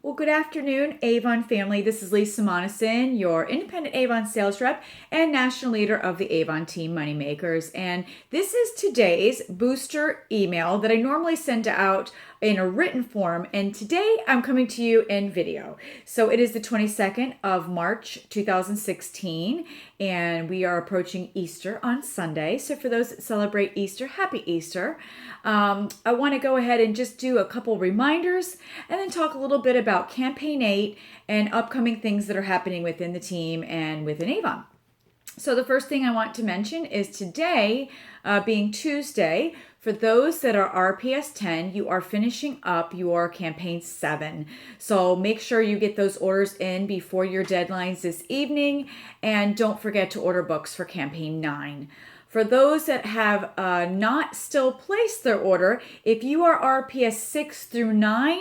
Well, good afternoon, Avon family. This is Lisa Monoson, your independent Avon sales rep and national leader of the Avon Team Moneymakers. And this is today's booster email that I normally send out in a written form. And today I'm coming to you in video. So it is the 22nd of March, 2016, and we are approaching Easter on Sunday. So for those that celebrate Easter, happy Easter. I want to go ahead and just do a couple reminders and then talk a little bit about Campaign 8 and upcoming things that are happening within the team and within Avon. So the first thing I want to mention is today, being Tuesday, for those that are RPS 10, you are finishing up your Campaign 7. So make sure you get those orders in before your deadlines this evening, and don't forget to order books for Campaign 9. For those that have not still placed their order, if you are RPS 6 through 9,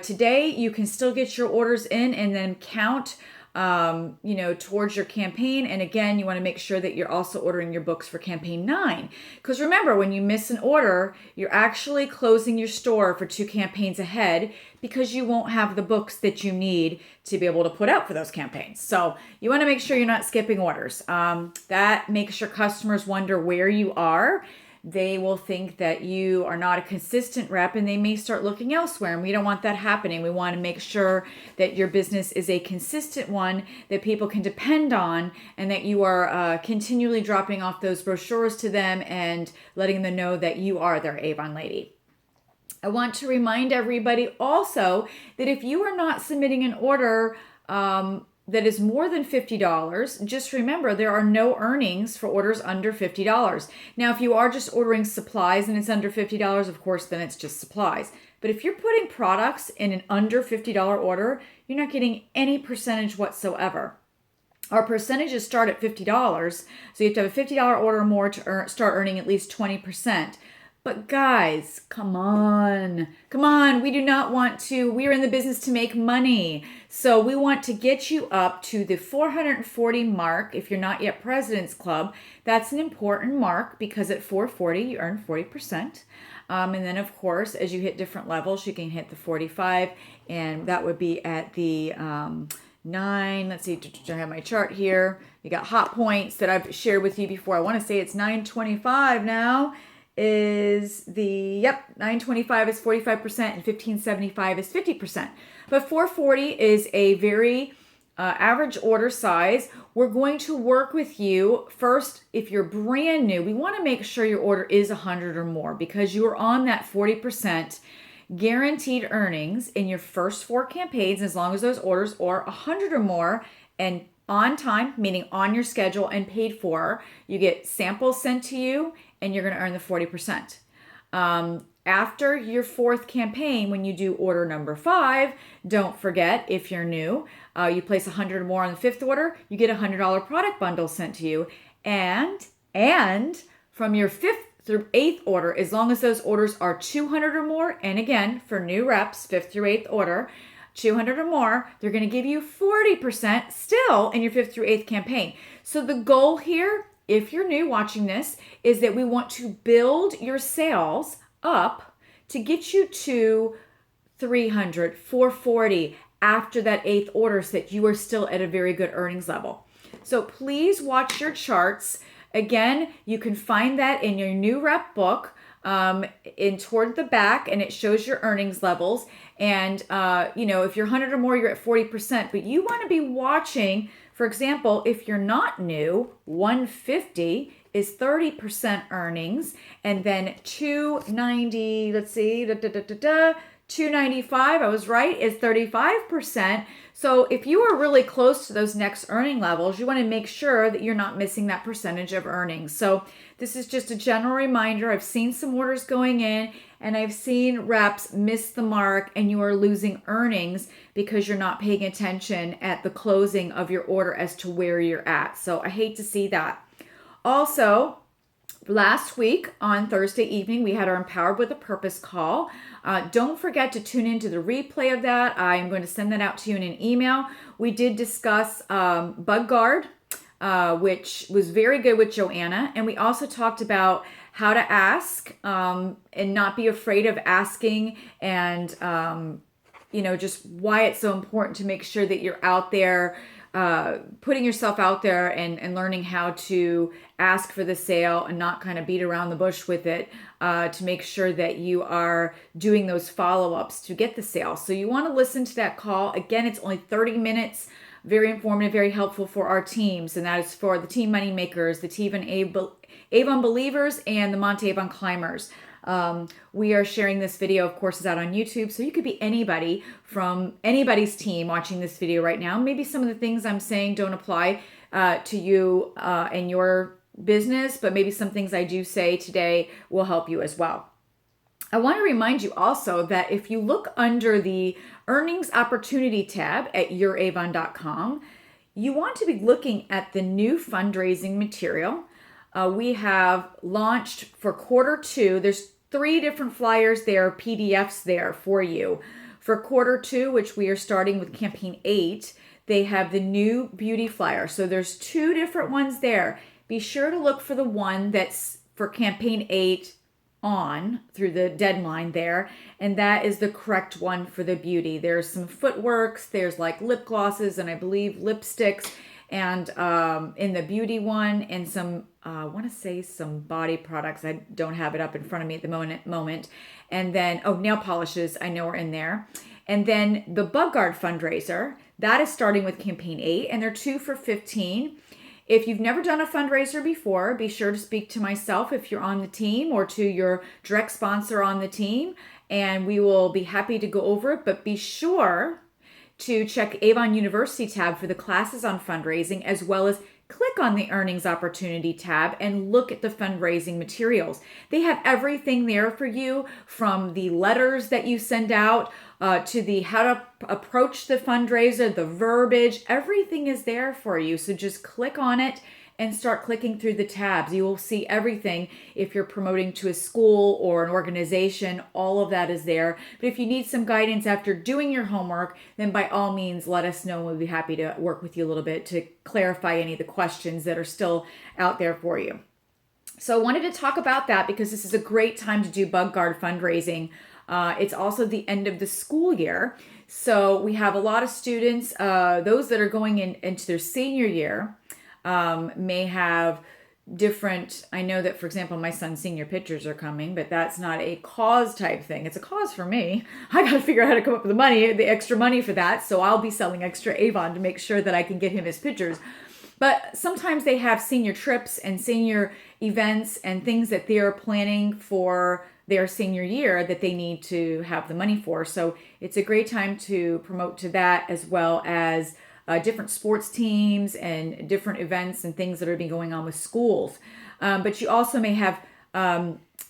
today you can still get your orders in and then count towards your campaign. And again, you want to make sure that you're also ordering your books for Campaign 9. Because remember, when you miss an order, you're actually closing your store for 2 campaigns ahead because you won't have the books that you need to be able to put out for those campaigns. So you want to make sure you're not skipping orders. That makes your customers wonder where you are. They will think that you are not a consistent rep and they may start looking elsewhere. And we don't want that happening. We want to make sure that your business is a consistent one that people can depend on and that you are continually dropping off those brochures to them and letting them know that you are their Avon lady. I want to remind everybody also that if you are not submitting an order that is more than $50, just remember there are no earnings for orders under $50. Now, if you are just ordering supplies and it's under $50, of course, then it's just supplies. But if you're putting products in an under $50 order, you're not getting any percentage whatsoever. Our percentages start at $50, so you have to have a $50 order or more to start earning at least 20%. But guys, come on, we do not want to, we are in the business to make money. So we want to get you up to the 440 mark. If you're not yet President's Club, that's an important mark because at 440, you earn 40%. And then of course, as you hit different levels, you can hit the 45 and that would be at the 9, let's see, I have my chart here. You got hot points that I've shared with you before. I want to say it's 925 now. Is the 925 is 45% and 1575 is 50%. But 440 is a very average order size. We're going to work with you first. If you're brand new, we want to make sure your order is 100 or more because you are on that 40% guaranteed earnings in your first 4 campaigns as long as those orders are 100 or more and on time, meaning on your schedule and paid for. You get samples sent to you and you're going to earn the 40%. After your 4th campaign, when you do order number 5, don't forget, if you're new, you place 100 or more on the 5th order, you get a $100 product bundle sent to you. And from your 5th through 8th order, as long as those orders are 200 or more, and again, for new reps, 5th through 8th order, 200 or more, they're going to give you 40% still in your 5th through 8th campaign. So the goal here, if you're new watching this, is that we want to build your sales up to get you to 300, 440 after that 8th order so that you are still at a very good earnings level. So please watch your charts. Again, you can find that in your new rep book in toward the back, and it shows your earnings levels. And, if you're 100 or more, you're at 40%, but you want to be watching. For example, if you're not new, 150 is 30% earnings, and then 290, 295, I was right, is 35%. So if you are really close to those next earning levels, you want to make sure that you're not missing that percentage of earnings. So this is just a general reminder. I've seen some orders going in and I've seen reps miss the mark and you are losing earnings because you're not paying attention at the closing of your order as to where you're at. So I hate to see that. Also, last week on Thursday evening, we had our Empowered with a Purpose call. Don't forget to tune into the replay of that. I'm going to send that out to you in an email. We did discuss Bug Guard, which was very good with Joanna. And we also talked about how to ask and not be afraid of asking and just why it's so important to make sure that you're out there, putting yourself out there and learning how to ask for the sale and not kind of beat around the bush with it, to make sure that you are doing those follow-ups to get the sale. So you want to listen to that call. Again, it's only 30 minutes. Very informative, very helpful for our teams, and that is for the Team Money Makers, the Avon Believers, and the Monte Avon Climbers. We are sharing this video, of course, is out on YouTube, so you could be anybody from anybody's team watching this video right now. Maybe some of the things I'm saying don't apply to you and your business, but maybe some things I do say today will help you as well. I want to remind you also that if you look under the Earnings Opportunity tab at youravon.com, you want to be looking at the new fundraising material. We have launched for Q2. There's 3 different flyers there, PDFs there for you. For Q2, which we are starting with campaign 8, they have the new beauty flyer. So there's 2 different ones there. Be sure to look for the one that's for campaign 8 on through the deadline there, and that is the correct one for the beauty. There's some footworks, there's like lip glosses, and I believe lipsticks, and in the beauty one, and some I want to say some body products. I don't have it up in front of me at the moment. And then nail polishes I know are in there. And then the Bug Guard fundraiser, that is starting with campaign 8, and they're 2 for $15. If you've never done a fundraiser before, be sure to speak to myself if you're on the team, or to your direct sponsor on the team, and we will be happy to go over it. But be sure to check Avon University tab for the classes on fundraising, as well as click on the Earnings Opportunity tab and look at the fundraising materials. They have everything there for you, from the letters that you send out to the how to approach the fundraiser, the verbiage. Everything is there for you. So just click on it and start clicking through the tabs. You will see everything. If you're promoting to a school or an organization, all of that is there. But if you need some guidance after doing your homework, then by all means, let us know. We'll be happy to work with you a little bit to clarify any of the questions that are still out there for you. So I wanted to talk about that because this is a great time to do Bug Guard fundraising. It's also the end of the school year. So we have a lot of students, those that are going into their senior year, may have different, I know that, for example, my son's senior pictures are coming, but that's not a cause type thing. It's a cause for me. I got to figure out how to come up with the money, the extra money for that. So I'll be selling extra Avon to make sure that I can get him his pictures. But sometimes they have senior trips and senior events and things that they're planning for their senior year that they need to have the money for. So it's a great time to promote to that, as well as different sports teams and different events and things that are being going on with schools. But you also may have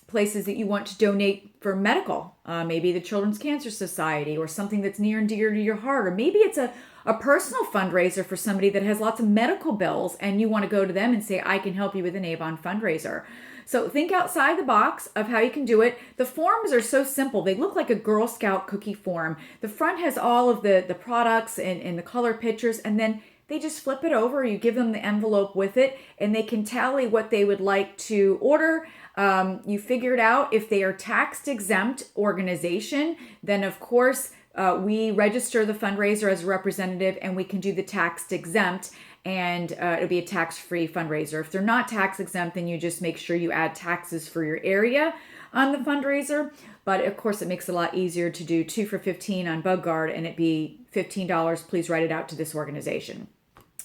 places that you want to donate for medical, maybe the Children's Cancer Society, or something that's near and dear to your heart. Or maybe it's a personal fundraiser for somebody that has lots of medical bills and you want to go to them and say, I can help you with an Avon fundraiser. So think outside the box of how you can do it. The forms are so simple. They look like a Girl Scout cookie form. The front has all of the products and the color pictures, and then they just flip it over. You give them the envelope with it, and they can tally what they would like to order. You figure it out. If they are tax exempt organization, then of course we register the fundraiser as a representative, and we can do the tax exempt, and it'll be a tax-free fundraiser. If they're not tax exempt, then you just make sure you add taxes for your area on the fundraiser. But of course, it makes it a lot easier to do 2 for $15 on Bug Guard, and it be $15. Please write it out to this organization.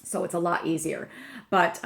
So it's a lot easier. But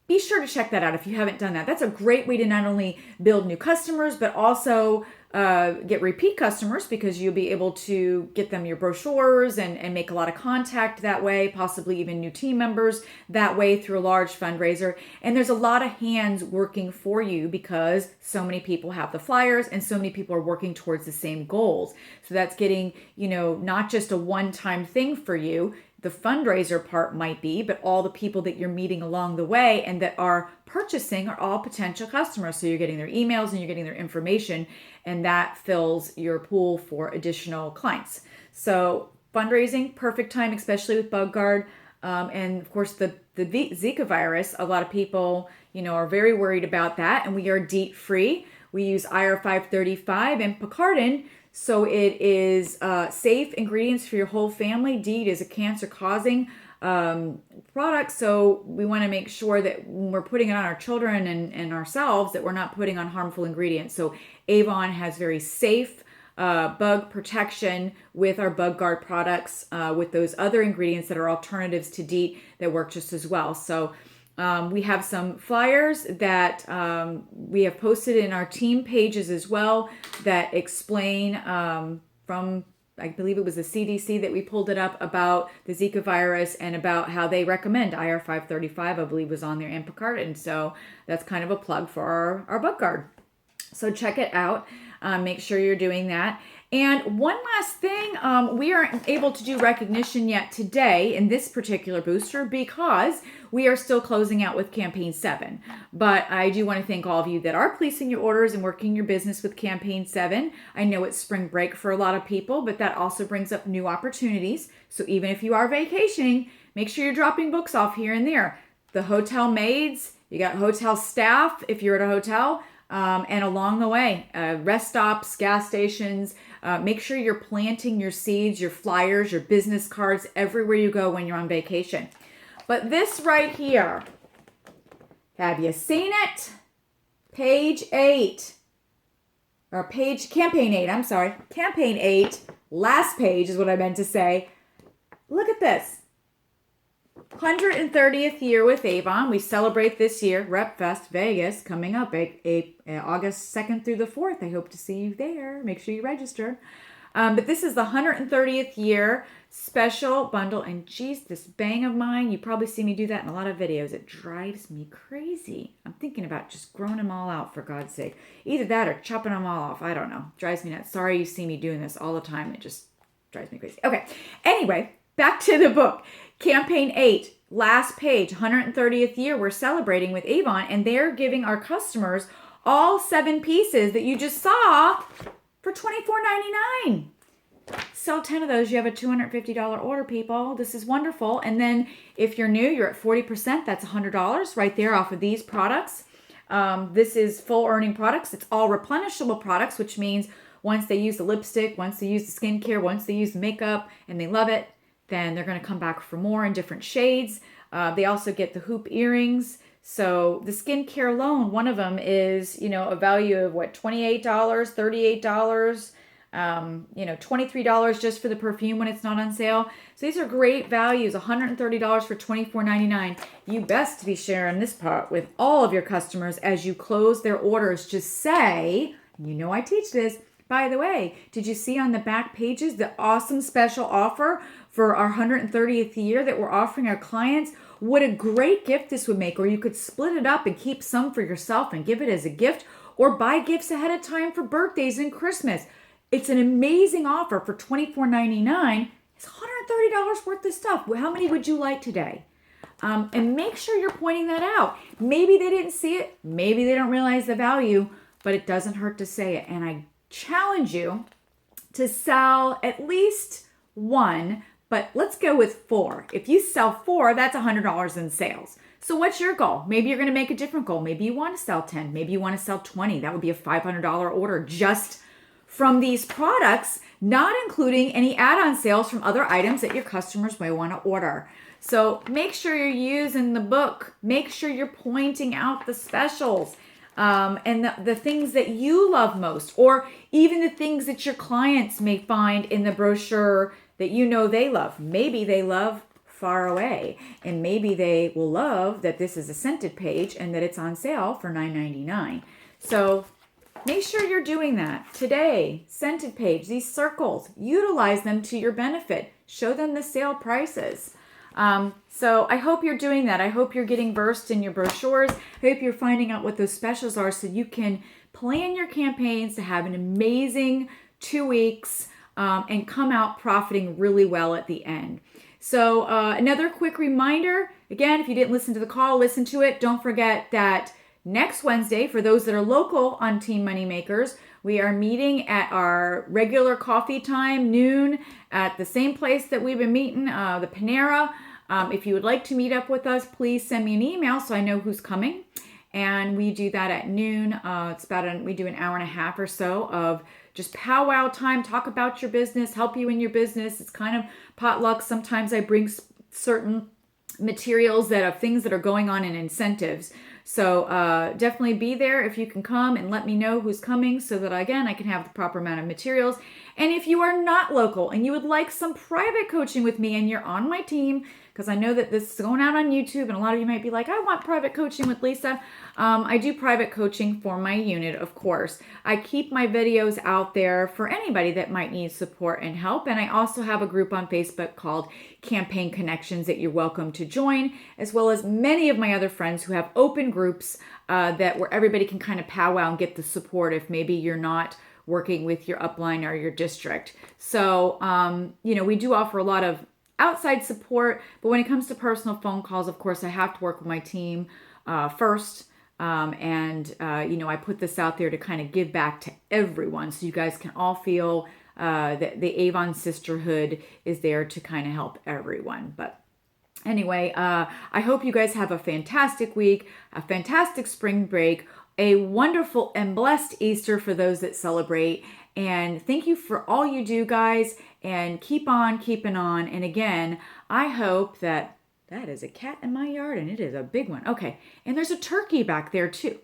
be sure to check that out if you haven't done that. That's a great way to not only build new customers, but also get repeat customers, because you'll be able to get them your brochures and make a lot of contact that way, possibly even new team members that way through a large fundraiser. And there's a lot of hands working for you, because so many people have the flyers and so many people are working towards the same goals. So that's getting, not just a one-time thing for you. The fundraiser part might be, but all the people that you're meeting along the way and that are purchasing are all potential customers. So you're getting their emails and you're getting their information, and that fills your pool for additional clients. So fundraising, perfect time, especially with Bug Guard. And of course, the Zika virus, a lot of people, are very worried about that, and we are DEET free. We use IR535 and Picardin So it is safe ingredients for your whole family. DEET is a cancer-causing product, so we want to make sure that when we're putting it on our children and ourselves, that we're not putting on harmful ingredients. So Avon has very safe bug protection with our bug guard products, with those other ingredients that are alternatives to DEET that work just as well. So we have some flyers that we have posted in our team pages as well that explain from, I believe it was the CDC that we pulled it up, about the Zika virus and about how they recommend IR 535, I believe was on there, and picaridin. So that's kind of a plug for our bug guard. So check it out. Make sure you're doing that. And one last thing, we aren't able to do recognition yet today in this particular booster because we are still closing out with Campaign 7. But I do want to thank all of you that are placing your orders and working your business with Campaign 7. I know it's spring break for a lot of people, but that also brings up new opportunities. So even if you are vacationing, make sure you're dropping books off here and there. The hotel maids, you got hotel staff if you're at a hotel, and along the way, rest stops, gas stations. Make sure you're planting your seeds, your flyers, your business cards everywhere you go when you're on vacation. But this right here, have you seen it? Page 8, or Campaign 8, I'm sorry. Campaign 8, last page is what I meant to say. Look at this. 130th year with Avon. We celebrate this year, Rep Fest Vegas, coming up August 2nd through the 4th. I hope to see you there. Make sure you register. But this is the 130th year special bundle. And geez, this bang of mine, you probably see me do that in a lot of videos. It drives me crazy. I'm thinking about just growing them all out, for God's sake. Either that or chopping them all off. I don't know. Drives me nuts. Sorry you see me doing this all the time. It just drives me crazy. Okay. Anyway, back to the book. Campaign 8, last page, 130th year, we're celebrating with Avon, and they're giving our customers all 7 pieces that you just saw for $24.99. Sell 10 of those, you have a $250 order, people. This is wonderful. And then if you're new, you're at 40%. That's $100 right there off of these products. This is full earning products. It's all replenishable products, which means once they use the lipstick, once they use the skincare, once they use the makeup, and they love it, then they're going to come back for more in different shades. They also get the hoop earrings. So the skincare alone, one of them is, a value of $28, $38, $23 just for the perfume when it's not on sale. So these are great values, $130 for $24.99. You best be sharing this part with all of your customers as you close their orders. Just say, I teach this. By the way, did you see on the back pages the awesome special offer for our 130th year that we're offering our clients? What a great gift this would make. Or you could split it up and keep some for yourself and give it as a gift, or buy gifts ahead of time for birthdays and Christmas. It's an amazing offer for $24.99. It's $130 worth of stuff. Well, how many would you like today? And make sure you're pointing that out. Maybe they didn't see it. Maybe they don't realize the value, but it doesn't hurt to say it. And I challenge you to sell at least 1, but let's go with 4. If you sell 4, that's $100 in sales. So what's your goal? Maybe you're going to make a different goal. Maybe you want to sell 10. Maybe you want to sell 20. That would be a $500 order just from these products, not including any add-on sales from other items that your customers may want to order. So make sure you're using the book. Make sure you're pointing out the specials. And the things that you love most, or even the things that your clients may find in the brochure that they love. Maybe they love Far Away, and maybe they will love that this is a scented page and that it's on sale for $9.99. So make sure you're doing that. Today, scented page, these circles, utilize them to your benefit. Show them the sale prices. So I hope you're doing that. I hope you're getting versed in your brochures. I hope you're finding out what those specials are so you can plan your campaigns to have an amazing 2 weeks and come out profiting really well at the end. So another quick reminder, again, if you didn't listen to the call, listen to it. Don't forget that next Wednesday, for those that are local on Team Moneymakers, we are meeting at our regular coffee time, noon, at the same place that we've been meeting, the Panera. If you would like to meet up with us, please send me an email so I know who's coming. And we do that at noon. We do an hour and a half or so of just powwow time, talk about your business, help you in your business. It's kind of potluck. Sometimes I bring certain materials that are things that are going on in incentives. So definitely be there if you can come, and let me know who's coming so that, again, I can have the proper amount of materials. And if you are not local and you would like some private coaching with me and you're on my team, because I know that this is going out on YouTube and a lot of you might be like, I want private coaching with Lisa. I do private coaching for my unit, of course. I keep my videos out there for anybody that might need support and help. And I also have a group on Facebook called Campaign Connections that you're welcome to join, as well as many of my other friends who have open groups that where everybody can kind of powwow and get the support if maybe you're not working with your upline or your district. So, we do offer a lot of outside support, but when it comes to personal phone calls, of course, I have to work with my team first. I put this out there to kind of give back to everyone so you guys can all feel that the Avon sisterhood is there to kind of help everyone. But anyway, I hope you guys have a fantastic week, a fantastic spring break, a wonderful and blessed Easter for those that celebrate. And thank you for all you do, guys. And keep on keeping on. And again, I hope that is a cat in my yard, and it is a big one. Okay. And there's a turkey back there too.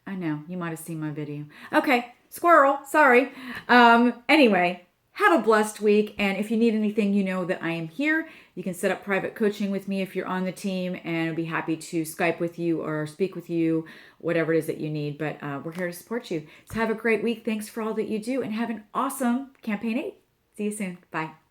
I know, you might have seen my video. Okay. Squirrel. Sorry. Anyway, have a blessed week. And if you need anything, you know that I am here. You can set up private coaching with me if you're on the team, and I'll be happy to Skype with you or speak with you, whatever it is that you need. But we're here to support you. So have a great week. Thanks for all that you do, and have an awesome Campaign 8. See you soon. Bye.